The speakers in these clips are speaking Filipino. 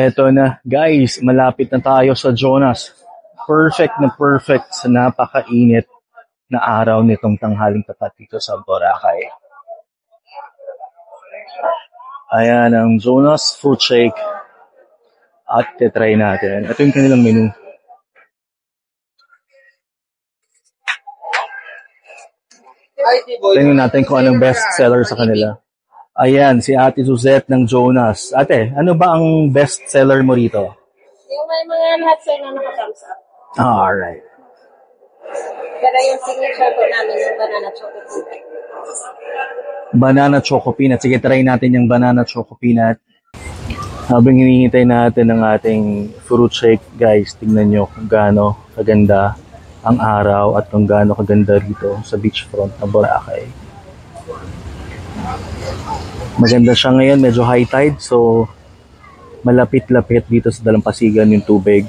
Eto na, guys, malapit na tayo sa Jonas. Perfect na perfect sa napakainit na araw nitong tanghaling tapat dito sa Boracay. Ayan ang Jonas Fruit Shake at tetry natin. Ito yung kanilang menu. Tingnan natin kung anong best seller sa kanila. Ayan, si Ate Suzette ng Jonas. Ate, ano ba ang best seller mo rito? Yung may mga lahat sir na naka-thumbs up. Alright. Pero yung signature po namin, yung banana choco peanut. Banana choco peanut. Sige, try natin yung banana choco peanut. Habang hinihintay natin ang ating fruit shake, guys, tingnan nyo kung gaano kaganda ang araw at kung gaano kaganda rito sa beachfront ng Boracay. Maganda siya ngayon, medyo high tide, so malapit-lapit dito sa dalampasigan yung tubig.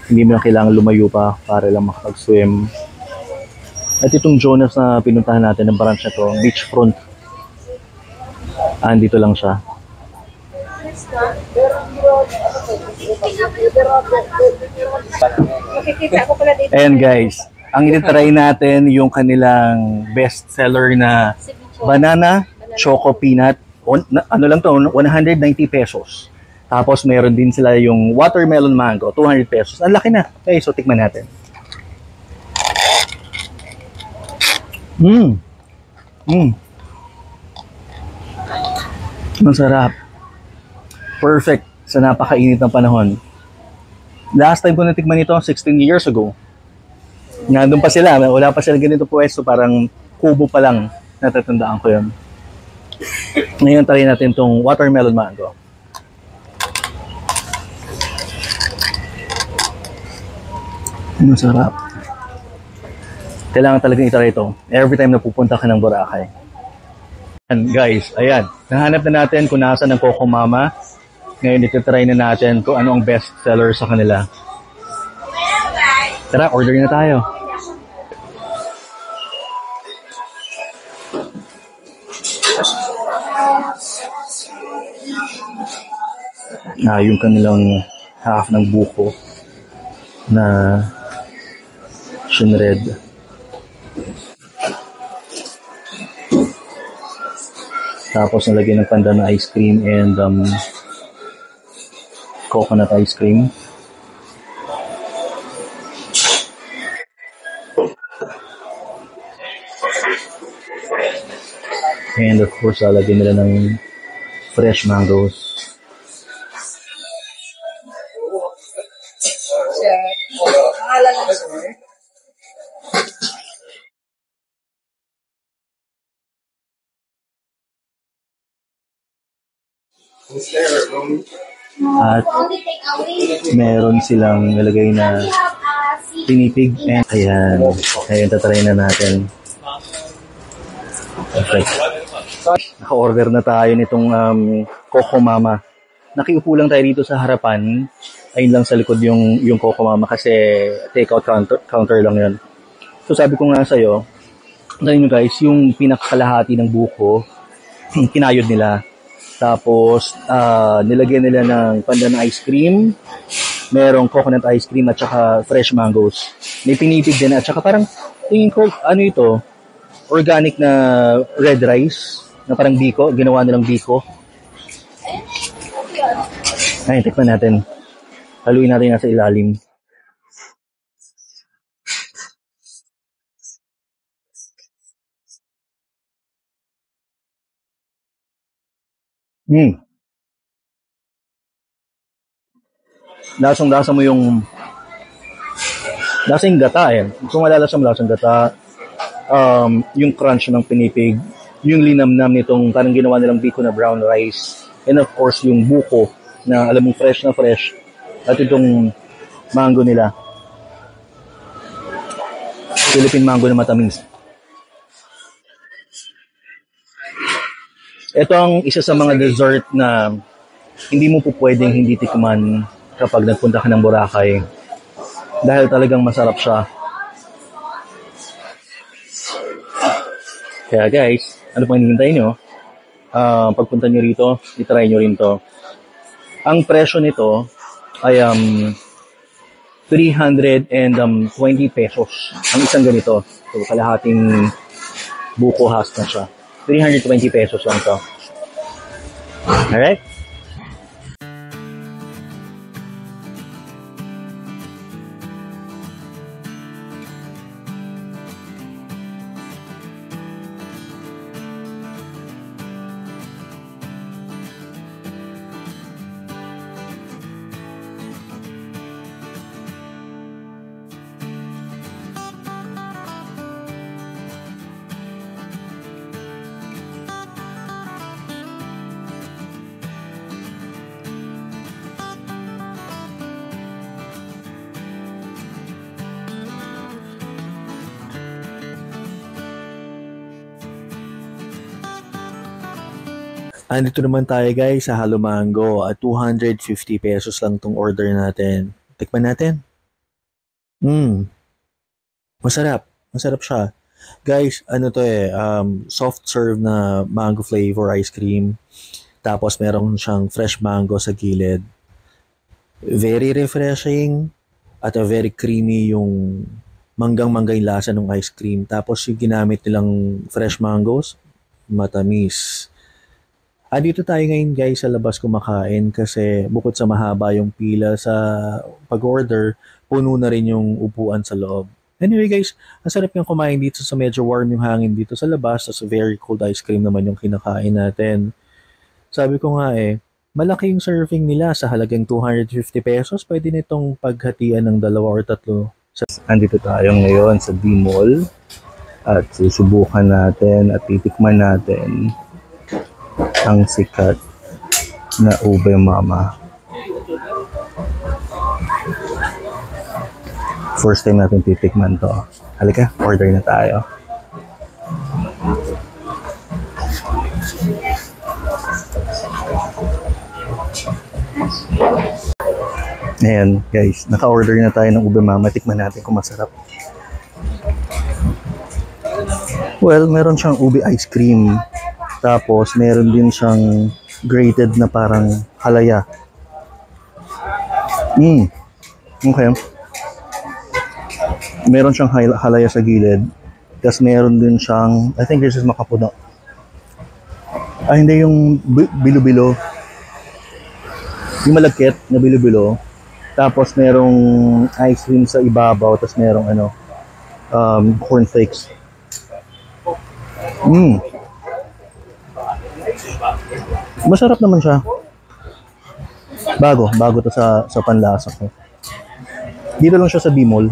Hindi mo na kailangan lumayo pa para lang makapag-swim. At itong Jonas na pinuntahan natin ng branch na to, beachfront. Andito lang siya. Ayan guys, ang ititry natin yung kanilang best seller na banana choco peanut. Ano lang to, 190 pesos. Tapos meron din sila yung watermelon mango, 200 pesos. Ang laki na. Okay, so tikman natin. Masarap. Perfect sa napakainit ng panahon. Last time ko natikman ito, 16 years ago. Nandun pa sila, wala pa sila ganito pwesto, parang kubo pa lang. Natatandaan ko yun. Ngayon try natin itong watermelon mango. Masarap. Kailangan talagang itry ito every time na pupunta ka ng Boracay. And guys, ayan. Nahanap na natin kung nasa ng Coco Mama. Ngayon ititry na natin kung ano ang best seller sa kanila. Tara, order na tayo. Yung kanilang half ng buko na shinred. Tapos nalagyan ng pandan na ice cream and coconut ice cream. And of course, lalagyan nila ng fresh mangoes. At meron silang nilagay na pinipig and ayan, tatry na natin. Perfect. Naka-order na tayo nitong Coco Mama. Nakiupo lang tayo dito sa harapan. Ayun lang sa likod yung Coco Mama kasi take-out counter lang yun. So sabi ko nga sa'yo, tignan nyo guys, yung pinakakalahati ng buko, kinayod nila. Tapos, nilagyan nila ng pandan ice cream, merong coconut ice cream at saka fresh mangoes. May pinipig din at saka parang, tingin ko, ano ito, organic na red rice, na parang biko, ginawa nilang biko. Ayun, tikman natin. Haluin natin nasa ilalim. Lasang-lasa mo yung lasang gata eh. Kung malalasa mo lasang gata, yung crunch ng pinipig, yung linamnam nitong parang ginawa nilang biko na brown rice, and of course yung buko na alam mong fresh na fresh, at itong mango nila. Philippine mango na matamis. Ito ang isa sa mga dessert na hindi mo po pwedeng hindi tikman kapag nagpunta ka ng Boracay. Dahil talagang masarap siya. Kaya guys, ano pang hinihintay nyo? Pagpunta nyo rito, itry nyo rin to. Ang presyo nito ay 320 pesos. Ang isang ganito. So, kalahating buko has na siya. 320 pesos lang to. Alright? Andito naman tayo guys sa Halo Mango at 250 pesos lang tong order natin. Tikman natin. Masarap. Masarap siya. Guys, ano to soft serve na mango flavor ice cream. Tapos meron siyang fresh mango sa gilid. Very refreshing at very creamy yung manggang-mangga yung lasa ng ice cream. Tapos yung ginamit nilang fresh mangoes, matamis. Dito tayo ngayon guys sa labas kumakain kasi bukod sa mahaba yung pila sa pag-order, puno na rin yung upuan sa loob. Anyway guys, ang sarap yung kumain dito sa medyo warm yung hangin dito sa labas, tapos very cold ice cream naman yung kinakain natin. Sabi ko nga malaki yung serving nila sa halagang 250 pesos. Pwede nitong paghatian ng 2 or 3. Andito tayo ngayon sa D-Mall at susubukan natin at titikman natin ang sikat na ube mama. First time natin titikman to. Halika, order na tayo. Ayan guys, naka-order na tayo ng ube mama. Tikman natin kung masarap. Well, meron siyang ube ice cream. Tapos, meron din siyang grated na parang halaya. Okay. Meron siyang halaya sa gilid. Tapos, meron din siyang, I think this is makapuno. Hindi yung bilo-bilo. Yung malagkit na bilo-bilo. Tapos, merong ice cream sa ibabaw. Tapos, merong cornflakes. Masarap naman siya. Bago to sa panlasa ko. Dito lang siya sa D-Mall.